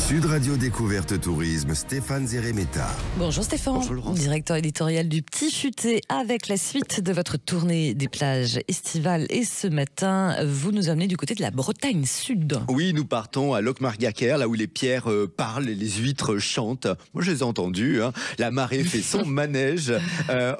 Sud Radio Découverte Tourisme, Stéphane Zeremeta. Bonjour Stéphane, Bonjour Laurence. Directeur éditorial du Petit Futé, avec la suite de votre tournée des plages estivales. Et ce matin, vous nous emmenez du côté de la Bretagne Sud. Oui, nous partons à Locmaria-Ker, là où les pierres parlent et les huîtres chantent. Moi, je les ai entendues. La marée fait son manège.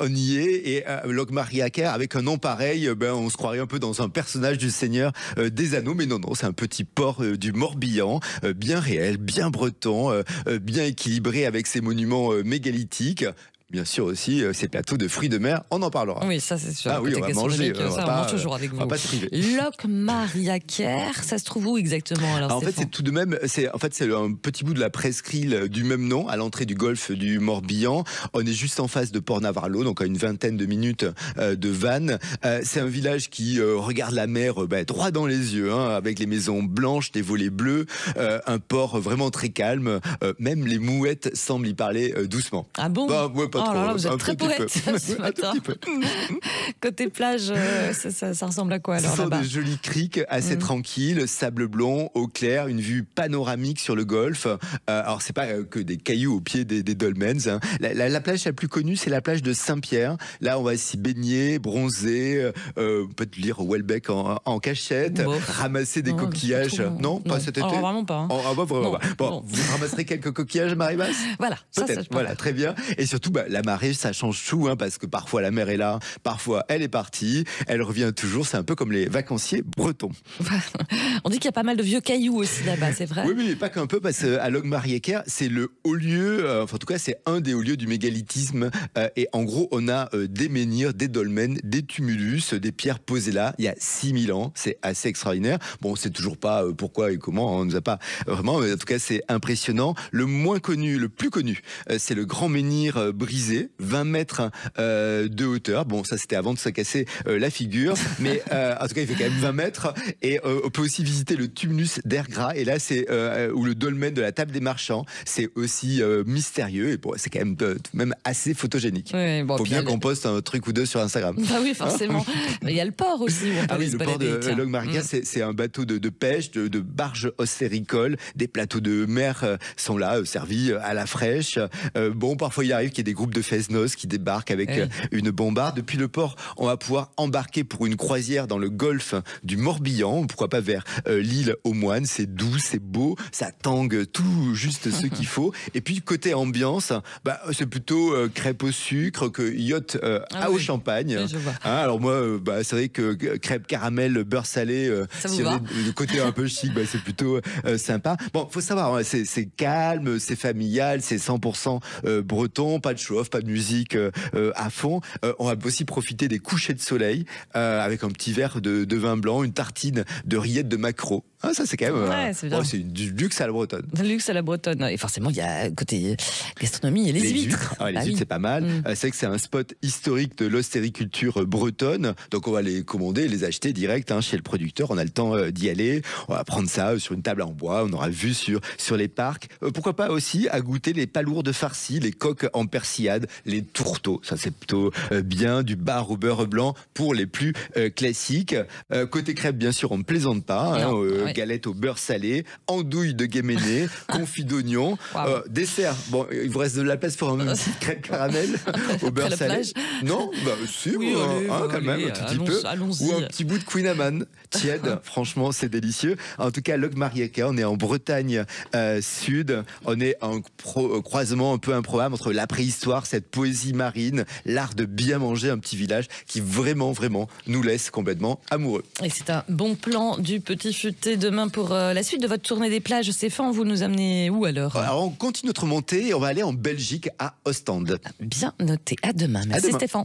On y est. Et Locmaria-Ker, avec un nom pareil, on se croirait un peu dans un personnage du Seigneur des Anneaux. Mais non, c'est un petit port du Morbihan, bien réel, bien breton, bien équilibré avec ses monuments mégalithiques. Bien sûr aussi, ces plateaux de fruits de mer, on en parlera. Oui, ça c'est sûr. Ah oui, on va manger. On mange toujours avec vous. On va pas se priver. Locmaria-Ker, ça se trouve où exactement alors, en fait, c'est tout de même, c'est un petit bout de la presqu'île du même nom, à l'entrée du golfe du Morbihan. On est juste en face de Port-Navarlo, donc à une vingtaine de minutes de Vannes. C'est un village qui regarde la mer droit dans les yeux, avec les maisons blanches, des volets bleus, un port vraiment très calme. Même les mouettes semblent y parler doucement. Ah bon? Ouais, pas trop, là, vous êtes très poète ce matin. Un tout petit peu. Côté plage, ça ressemble à quoi alors Ce sont là-bas? des jolies criques assez tranquilles, sable blond, eau claire, une vue panoramique sur le golfe. Alors c'est pas que des cailloux au pied des dolmens. La plage la plus connue, c'est la plage de Saint-Pierre. Là, on va s'y baigner, bronzer, peut-être lire Welbeck en cachette, ramasser des coquillages. Non, pas cet été. Alors, vraiment pas. Bon, vous ramasserez quelques coquillages, Marie-Basse? Voilà, peut-être. Voilà, très bien. Et surtout, la marée, ça change tout, parce que parfois la mer est là, parfois elle est partie, elle revient toujours. C'est un peu comme les vacanciers bretons. On dit qu'il y a pas mal de vieux cailloux aussi là-bas, c'est vrai? Oui, mais pas qu'un peu, parce qu'à Locmaria-Ker, c'est le haut lieu, en tout cas, c'est un des hauts lieux du mégalithisme. Et en gros, on a des menhirs, des dolmens, des tumulus, des pierres posées là, il y a 6000 ans. C'est assez extraordinaire. Bon, on sait toujours pas pourquoi et comment, on nous a pas vraiment, mais en tout cas, c'est impressionnant. Le moins connu, le plus connu, c'est le grand menhir brisé, 20 mètres de hauteur. Bon, ça c'était avant de se casser la figure, mais en tout cas il fait quand même 20 mètres. Et on peut aussi visiter le tumulus d'Ergras, et là c'est ou le dolmen de la table des marchands. C'est aussi mystérieux, et bon, c'est quand même assez photogénique. Oui, bon, faut bien qu'on poste un truc ou deux sur Instagram. Bah oui, forcément. Mais il y a le port aussi où on peut aller se balader. Le port de Locmaria, c'est un bateau de pêche, de barges ostréicoles. Des plateaux de mer sont là, servis à la fraîche. Bon, parfois il arrive qu'il y ait des groupes de fest-noz qui débarquent avec une bombarde. Depuis le port, on va pouvoir embarquer pour une croisière dans le golfe du Morbihan, pourquoi pas vers l'île aux Moines. C'est doux, c'est beau, ça tangue tout juste ce qu'il faut. Et puis côté ambiance, c'est plutôt crêpes au sucre que yacht au champagne. Oui, je vois. Alors moi, c'est vrai que crêpes caramel, beurre salé, si on est le côté un peu chic, c'est plutôt sympa. Bon, faut savoir, c'est calme, c'est familial, c'est 100% breton, pas de show-off, pas de musique à fond. On va aussi profiter des couchers de soleil avec un petit verre de vin blanc, une tartine de rillettes de maquereau. Ça c'est quand même c'est du luxe à la bretonne. Du luxe à la bretonne. Et forcément, il y a côté gastronomie et les huîtres. Les huîtres, c'est pas mal. C'est vrai que c'est un spot historique de l'ostériculture bretonne. Donc on va les commander, les acheter direct chez le producteur. On a le temps d'y aller. On va prendre ça sur une table en bois. On aura vu sur les parcs. Pourquoi pas aussi à goûter les palourdes farcies, les coques en persillade, les tourteaux. Ça c'est plutôt bien, du bar au beurre blanc pour les plus classiques. Côté crêpes, bien sûr, on ne plaisante pas. Galette au beurre salé, andouille de guéméné, confit d'oignon, dessert. Bon, il vous reste de la place pour un petit crêpe caramel au beurre salé. Non, si, quand même, un tout petit peu. Ou un petit bout de Queen Amman tiède. Franchement, c'est délicieux. En tout cas, Locmaria-Ker, on est en Bretagne Sud. On est en croisement un peu improbable entre la préhistoire, cette poésie marine, l'art de bien manger, un petit village qui vraiment nous laisse complètement amoureux. Et c'est un bon plan du Petit Futé demain pour la suite de votre tournée des plages. Stéphane, vous nous amenez où alors? Alors on continue notre montée et on va aller en Belgique à Ostende. Bien noté. À demain. Merci Stéphane.